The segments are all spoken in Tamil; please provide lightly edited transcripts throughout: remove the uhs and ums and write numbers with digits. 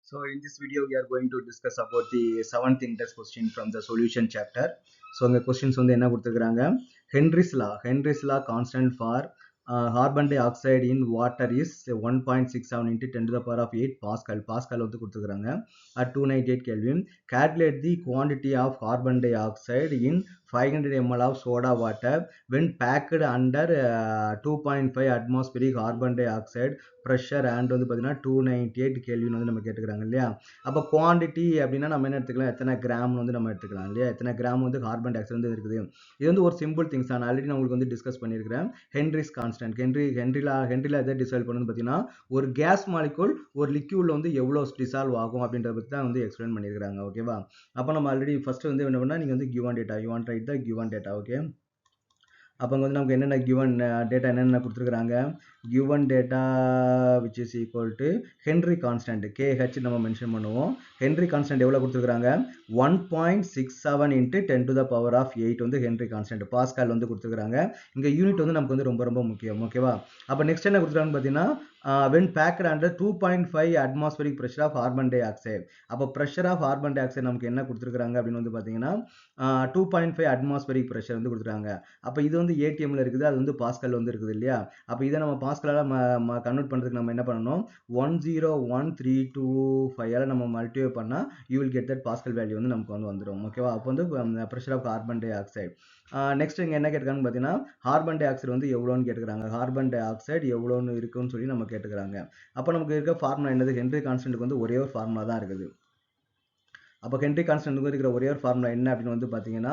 So in this video, we are going to discuss about the seventh index question from the solution chapter. So the questions வந்து என்ன கொடுத்துருக்காங்க Henry's law constant for carbon dioxide in water is 1.67 into 10 to the power of 8 Pascal வந்து கொடுத்துருக்காங்க at 298 Kelvin. Calculate the quantity of carbon dioxide in 500 ml of soda water when packed under 2.5 atmospheric carbon dioxide pressure and வந்து பார்த்தீங்கன்னா 298 கெல்வின் வந்து நம்ம கேட்டுக்கிறாங்க இல்லையா. அப்போ குவான்டிட்டி அப்படின்னா நம்ம என்ன எடுத்துக்கலாம், எத்தனை கிராம் வந்து நம்ம எடுத்துக்கலாம் இல்லையா, எத்தனை கிராம் வந்து கார்பன் டை ஆக்சைடு வந்து இருக்குது. இது வந்து ஒரு சிம்பிள் திங்ஸ் தான். ஆல்ரெடி நான் உங்களுக்கு வந்து டிஸ்கஸ் பண்ணியிருக்கிறேன். ஹென்ரிஸ் கான்ஸ்டன்ட் ஹென்ரில எதை டிசால்வ் பண்ணுன்னு பார்த்தீங்கன்னா, ஒரு கேஸ் மாலிகுல் ஒரு லிக்யூட்ல வந்து எவ்வளோ டிசால்வ் ஆகும் அப்படின்றத பற்றி தான் வந்து எக்ஸ்பிளைன் பண்ணியிருக்காங்க. ஓகேவா. அப்போ நம்ம ஆல்ரெடி ஃபர்ஸ்ட் வந்து என்ன பண்ணால் நீங்கள் வந்து given data you want right the given data. Okay. அப்போ வந்து நமக்கு என்னென்ன கிவன் டேட்டா என்னென்ன கொடுத்துருக்குறாங்க, given data which is equal to Henry constant KH நம்ம மென்ஷன் பண்ணுவோம். ஹென்ரி கான்ஸ்டன்ட் எவ்வளோ கொடுத்துருக்காங்க, 1.67 into 10 to the power of 8 வந்து ஹென்ரி கான்ஸ்டன்ட். பாஸ்கால் வந்து கொடுத்துருக்காங்க. இங்கே யூனிட் வந்து நமக்கு வந்து ரொம்ப ரொம்ப முக்கியம். ஓகேவா. அப்போ நெக்ஸ்ட் என்ன கொடுத்துருக்காங்கன்னு பார்த்தீங்கன்னா, when packed under 2.5 atmospheric pressure of carbon dioxide. அப்போ pressure of carbon dioxide நமக்கு என்ன கொடுத்துருக்காங்க அப்படின்னு வந்து பார்த்தீங்கன்னா 2.5 atmospheric pressure வந்து கொடுத்துருக்காங்க. அப்போ இது வந்து ஏடிஎம்ல இருக்குது, அது வந்து பாஸ்கல் வந்து இருக்குது இல்லையா. அப்போ இதை நம்ம பாஸ்கலால் கன்வெர்ட் பண்ணுறதுக்கு நம்ம என்ன பண்ணணும், 101.325 நம்ம மல்டிப்ளை பண்ணால் you will get that pascal value வந்து நமக்கு வந்து வந்துடும். ஓகேவா. அப்போ வந்து pressure of carbon dioxide. Next இங்கே என்ன கேட்டுக்காங்கன்னு பார்த்தீங்கன்னா, கார்பன் டை ஆக்சைடு வந்து எவ்வளோன்னு கேட்டுக்கிறாங்க. கார்பன் டை ஆக்சைடு எவ்வளோன்னு இருக்குன்னு சொல்லி நம்ம கேட்டுக்கிறாங்க. அப்போ நமக்கு இருக்க ஃபார்முலா என்னது, ஹென்ரி கான்ஸ்டன்ட்டுக்கு வந்து ஒரே ஒரு ஃபார்முலா தான் இருக்குது. அப்போ ஹென்ரி கான்ஸ்டன்ட் இருக்கிற ஒரே ஒரு ஃபார்முலா என்ன அப்படின்னு வந்து பார்த்தீங்கன்னா,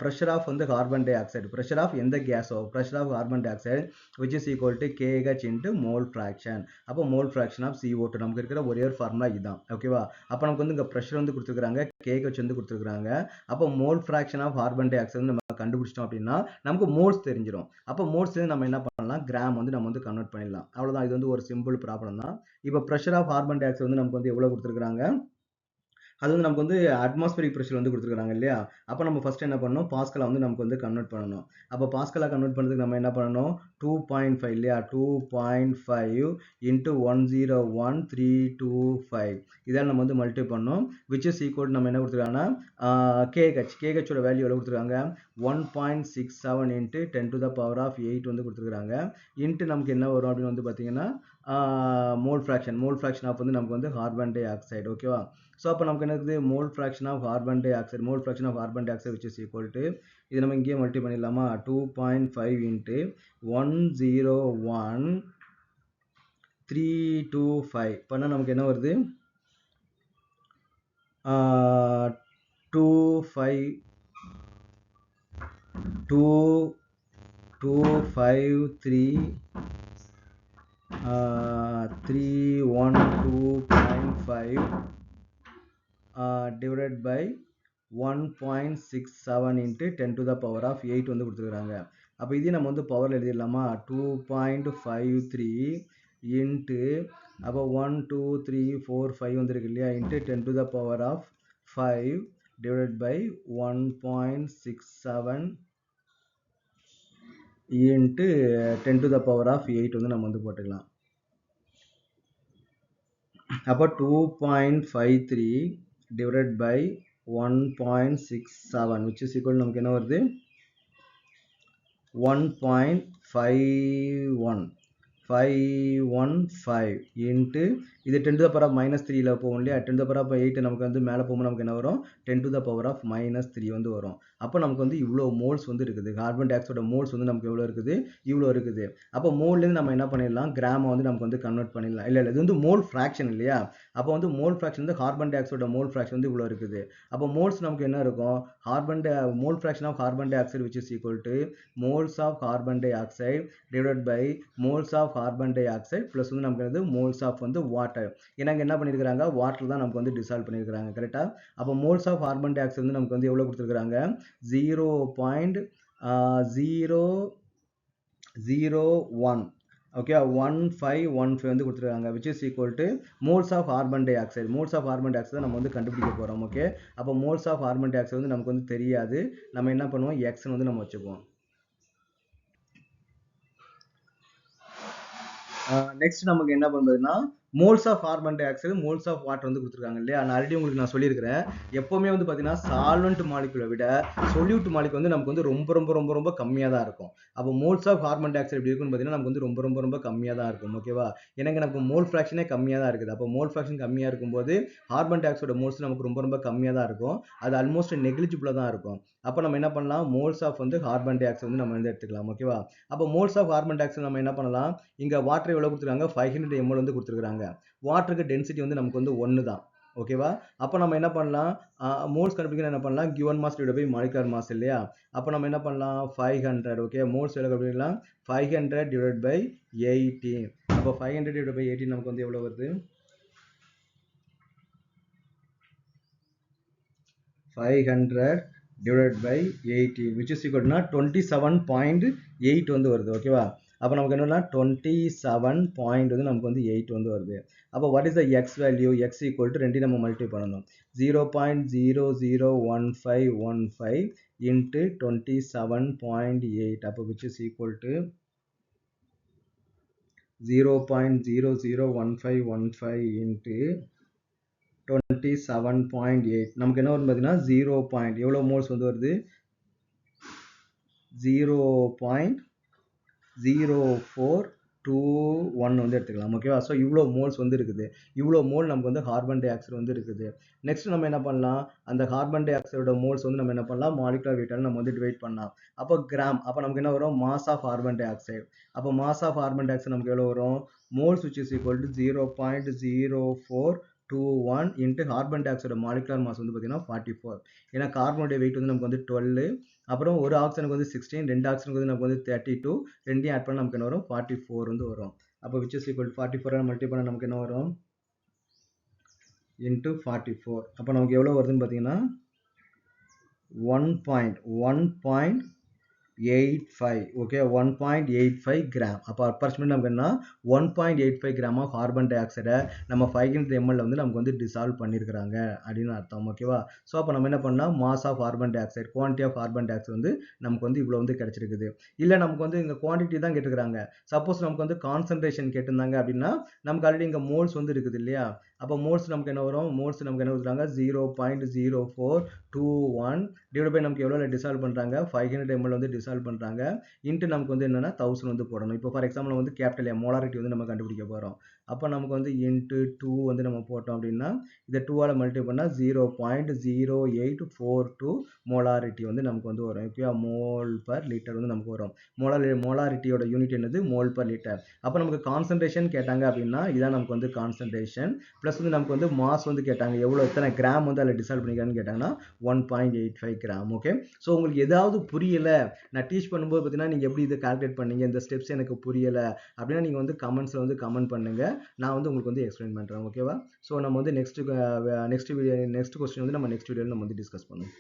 ப்ரெஷர் ஆஃப் வந்து carbon dioxide, pressure of எந்த கேஸோ pressure of carbon dioxide which is equal to KH into mole fraction. அப்போ மோல் ஃப்ராக்ஷன் ஆஃப் CO2 நமக்கு இருக்கிற ஒரே ஒரு ஃபார்முலா இதுதான். ஓகேவா. அப்போ நமக்கு வந்து இங்கே ப்ரெஷர் வந்து கொடுத்துருக்காங்க, KH வந்து கொடுத்துருக்காங்க. அப்போ mole fraction of carbon dioxide நம்ம கண்டுபிடிச்சிட்டோம் அப்படின்னா நமக்கு மோல்ஸ் தெரிஞ்சிடும். அப்போ மோல்ஸ் நம்ம என்ன பண்ணலாம், கிராம் வந்து நம்ம வந்து கன்வெர்ட் பண்ணிடலாம். அவ்வளோதான். இது வந்து ஒரு சிம்பிள் ப்ராப்ளம் தான். இப்போ pressure of carbon dioxide வந்து நமக்கு வந்து எவ்வளோ கொடுத்துருக்காங்க, அது வந்து நமக்கு வந்து அட்மாஸ்பரிக் ப்ரெஷர் வந்து கொடுத்துருக்காங்க இல்லையா. அப்போ நம்ம ஃபர்ஸ்ட் என்ன பண்ணணும், பாஸ்கலா வந்து நமக்கு வந்து கன்வெர்ட் பண்ணணும். அப்போ பாஸ்கலா கன்வெர்ட் பண்ணுறதுக்கு நம்ம என்ன பண்ணணும், 2.5 இல்லையா, 2.5 into 101.325 இதால் நம்ம வந்து மல்டிப்ளை பண்ணோம். விச் இஸ் ஈக்குவல் நம்ம என்ன கொடுத்துருக்காங்கன்னா KHோட வேல்யூ எவ்வளோ கொடுத்துருக்காங்க, 1.67 into 10 to the power of 8 வந்து கொடுத்துருக்காங்க. இன்ட்டு நமக்கு என்ன வரும் அப்படின்னு வந்து பார்த்தீங்கன்னா மோல் ஃப்ராக்ஷன் ஆஃப் வந்து நமக்கு வந்து கார்பன் டை ஆக்சைடு. ஓகேவா. ஸோ அப்போ நமக்கு என்ன இருக்குது, mole fraction of carbon dioxide which is equal to, இது நம்ம இங்கேயே மல்டி பண்ணிடலாமா, 2.5 into 101.325 பண்ணால் நமக்கு என்ன வருது, 312.5 divided by 1.67 into 10 to the power of 8 வந்து கொடுத்துருக்காங்க. அப்போ இதே நம்ம வந்து பவரில் எழுதிடலாமா, 2.53 into அப்போ 1 2 3 4 5 வந்துருக்கு இல்லையா, into 10 to the power of 5 divided by 1.67 into 10 to the power of 8 வந்து நம்ம வந்து போட்டுக்கலாம். அப்போ 2.53 divided by 1.67 which is equal நமக்கு என்ன வருது, 1.515 into இது 10 to the power of -3ல போகும் இல்லையா, 10 to the power of 8 நமக்கு வந்து மேலே போகும்போது நமக்கு என்ன வரும், 10 to the power of -3 வந்து வரும். அப்போ நமக்கு வந்து இவ்வளோ மோல்ஸ் வந்து இருக்குது, கார்பன் டை ஆக்சைடோட மோல்ஸ் வந்து நமக்கு எவ்வளோ இருக்குது, இவ்வளோ இருக்குது. அப்போ மோல்லேருந்து நம்ம என்ன பண்ணிடலாம், கிராமை வந்து நமக்கு வந்து கன்வெர்ட் பண்ணிடலாம். இல்லை இது வந்து மோல் ஃப்ராக்ஷன் இல்லையா. அப்போ வந்து மோல் ஃப்ராக்ஷன் வந்து கார்பன் டை ஆக்சைடோட மோல் ஃப்ராக்ஷன் வந்து இவ்வளோ இருக்குது. அப்போ மோல்ஸ் நமக்கு என்ன இருக்கும், mole fraction of carbon dioxide which is equal to moles of carbon dioxide divided by moles of carbon dioxide plus வந்து நமக்கு வந்து மோல்ஸ் ஆஃப் வந்து வாட்டர். ஏன்னா இங்கே என்ன பண்ணியிருக்காங்க, வாட்டர் தான் நமக்கு வந்து டிசால்வ் பண்ணியிருக்காங்க. கரெக்டாக. அப்போ moles of carbon dioxide வந்து நமக்கு வந்து எவ்வளோ கொடுத்துருக்காங்க, 0.001 ஓகே 1515 வந்து கொடுத்துருக்காங்க which is equal to moles of carbon dioxide. Moles of carbon dioxide நம்ம வந்து கண்டுபிடிக்க போகிறோம். ஓகே. அப்போ moles of carbon dioxide வந்து நமக்கு வந்து தெரியாது, நம்ம என்ன பண்ணுவோம், எக்ஸ்ன்னு வந்து நம்ம வச்சுக்குவோம். நெக்ஸ்ட் நமக்கு என்ன பண்ணுறதுன்னா moles of carbon dioxide moles of water வந்து கொடுத்துருக்காங்க இல்லையா. நான் ஆல்ரெடி உங்களுக்கு நான் சொல்லியிருக்கிறேன், எப்பவுமே வந்து பார்த்தீங்கன்னா சால்வெண்ட் மாலிகுலை விட சொல்யூட் மாலிகுல் வந்து நமக்கு வந்து ரொம்ப ரொம்ப ரொம்ப ரொம்ப கம்மியாக தான் இருக்கும். அப்போ moles of carbon dioxide எப்படி இருக்குன்னு பார்த்தீங்கன்னா நமக்கு வந்து ரொம்ப ரொம்ப ரொம்ப கம்மியாக தான் இருக்கும். ஓகேவா, எனக்கு நமக்கு மோல் ஃப்ராக்ஷனே கம்மியாக தான் இருக்குது. அப்போ மோல் ஃப்ராக்ஷன் கம்மியாக இருக்கும்போது கார்பன் டை ஆக்சைடு மோல்ஸ் நமக்கு ரொம்ப ரொம்ப கம்மியாக தான் இருக்கும். அது ஆல்மோஸ்ட் நெக்லிஜிபிளாக தான் இருக்கும். அப்போ நம்ம என்ன பண்ணலாம், மோல்ஸ் ஆஃப் வந்து கார்பன் டை ஆக்சைடு வந்து நம்ம வந்து எடுத்துக்கலாம். ஓகேவா, அப்போ moles of carbon dioxide நம்ம என்ன பண்ணலாம், இங்கே வாட்டர் எவ்வளோ கொடுத்துருக்காங்க, 500 ml வந்து கொடுத்துருக்காங்க. வாட்டருக்கு டென்சிட்டி வந்து நமக்கு வந்து 1 தான். ஓகேவா, அப்போ நம்ம என்ன பண்ணலாம், மோல்ஸ் கண்டுபிடிக்க என்ன பண்ணலாம், given mass divide by molecular mass இல்லையா. அப்போ நம்ம என்ன பண்ணலாம், 500. ஓகே, மோல்ஸ் எவ்வளோ கண்டுபிடிக்கலாம், 500 டிவைட் பை 18. அப்போ 500 டிவைட் பை 18 நமக்கு வந்து எவ்வளோ வருது, 500 divided by 18 which is equal to 27.8 வந்து வருது. ஓகேவா, அப்போ நமக்கு என்னன்னா 27 வந்து நமக்கு வந்து 8 வந்து வருது. அப்போ what is the x value, x equal to 2 நம்ம மல்டிப்ளை பண்ணணும், 0.001515 into 27.8. அப்போ which is equal to 0.001515 into 27.8. நமக்கு என்ன வரும் பார்த்தீங்கன்னா 0. எவ்வளோ மோல்ஸ் வந்து வருது, 0.0421 வந்து எடுத்துக்கலாம். ஓகேவா, ஸோ இவ்வளோ மோல்ஸ் வந்து இருக்குது. இவ்வளோ மோல் நமக்கு வந்து கார்பன் டை ஆக்சைடு வந்து இருக்குது. நெக்ஸ்ட் நம்ம என்ன பண்ணலாம், அந்த கார்பன் டை ஆக்சைடோட மோல்ஸ் வந்து நம்ம என்ன பண்ணலாம், மாலிகுலர் வெயிட்டால் நம்ம வந்து டிவைட் பண்ணலாம். அப்போ கிராம், அப்போ நமக்கு என்ன வரும், mass of carbon dioxide. அப்போ mass of carbon dioxide நமக்கு எவ்வளோ வரும், moles which is equal to 0.0421 into carbon dioxide molecular mass வந்து பார்த்தீங்கன்னா 44. ஏன்னா கார்பனுடைய வெயிட் வந்து நமக்கு வந்து 12, அப்புறம் ஒரு ஆக்சிஜனுக்கு வந்து 16, ரெண்டு ஆக்சிஜனுக்கு வந்து நமக்கு வந்து 32, ரெண்டையும் ஆட் பண்ண நமக்கு என்ன வரும், 44 வந்து வரும். அப்போ which is equal to 44 multiply பண்ண நமக்கு என்ன வரும், into 44. அப்போ நமக்கு எவ்வளோ வருதுன்னு பார்த்தீங்கன்னா 1.85. Okay, 1.85 gram. அப்போ அப்ராக்சிமேட் நமக்கு என்ன, 1.85 கிராம் ஆஃப் கார்பன் டை ஆக்சைடை நம்ம 500 ml வந்து நமக்கு வந்து டிசால்வ் பண்ணியிருக்கிறாங்க அப்படின்னு அர்த்தம். ஓகேவா, ஸோ அப்போ நம்ம என்ன பண்ணலாம், mass of carbon dioxide, quantity of carbon dioxide வந்து நமக்கு வந்து இவ்வளோ வந்து கிடைச்சிருக்குது. இல்லை நமக்கு வந்து இங்கே குவான்டிட்டி தான் கேட்டுக்கிறாங்க, சப்போஸ் நமக்கு வந்து கான்சன்ட்ரேஷன் கேட்டிருந்தாங்க அப்படின்னா நமக்கு ஆல்ரெடி இங்கே மோல்ஸ் வந்து இருக்குது இல்லையா. அப்போ மோல்ஸ் நமக்கு என்ன வரும், மோல்ஸ் நமக்கு என்ன கொடுக்குறாங்க, 0.0421 டிவைட் பை நமக்கு எவ்வளோ டிசால்வ் பண்ணுறாங்க, 500 ml வந்து டிசால்வ் பண்ணுறாங்க, இன்ட்டு நமக்கு வந்து என்னென்னா 1000 வந்து போடணும். இப்போ ஃபார் எக்ஸாம்பிள் வந்து கேபிட்டல் எம் மோலாரிட்டி வந்து நம்ம கண்டுபிடிக்க போகிறோம். அப்போ நமக்கு வந்து இன்ட்டு 2 வந்து நம்ம போட்டோம் அப்படின்னா இதை 2ஆல் மல்டிப்ளை பண்ணால் 0.0842 மோலாரிட்டி வந்து நமக்கு வந்து வரும். ஓகே, மோல் பர் லிட்டர் வந்து நமக்கு வரும். மோலாரிட்டியோட யூனிட் என்னது, மோல் பர் லிட்டர். அப்போ நமக்கு கான்சன்ட்ரேஷன் கேட்டாங்க அப்படின்னா இதான் நமக்கு வந்து கான்சன்ட்ரேஷன். ப்ளஸ் வந்து நமக்கு வந்து மாஸ் வந்து கேட்டாங்க, எவ்வளோ எத்தனை கிராம் வந்து அதில் டிசால்வ் பண்ணிக்கிறான்னு கேட்டாங்கன்னா 1.85 கிராம். ஓகே, ஸோ உங்களுக்கு ஏதாவது புரியலை, நான் டீச் பண்ணும்போது பார்த்தீங்கன்னா நீங்கள் எப்படி இதை கால்குலேட் பண்ணீங்க, இந்த ஸ்டெப்ஸ் எனக்கு புரியலை அப்படின்னா நீங்கள் வந்து கமெண்ட்ஸில் வந்து கமெண்ட் பண்ணுங்கள், நான் வந்து உங்களுக்கு வந்து எக்ஸ்பிளைன் பண்ணுறேன். ஓகேவா, ஸோ நம்ம வந்து நெக்ஸ்ட் கொஸ்டின் வந்து நம்ம நெக்ஸ்ட் வீடியோவில் நம்ம வந்து டிஸ்கஸ் பண்ணுவோம்.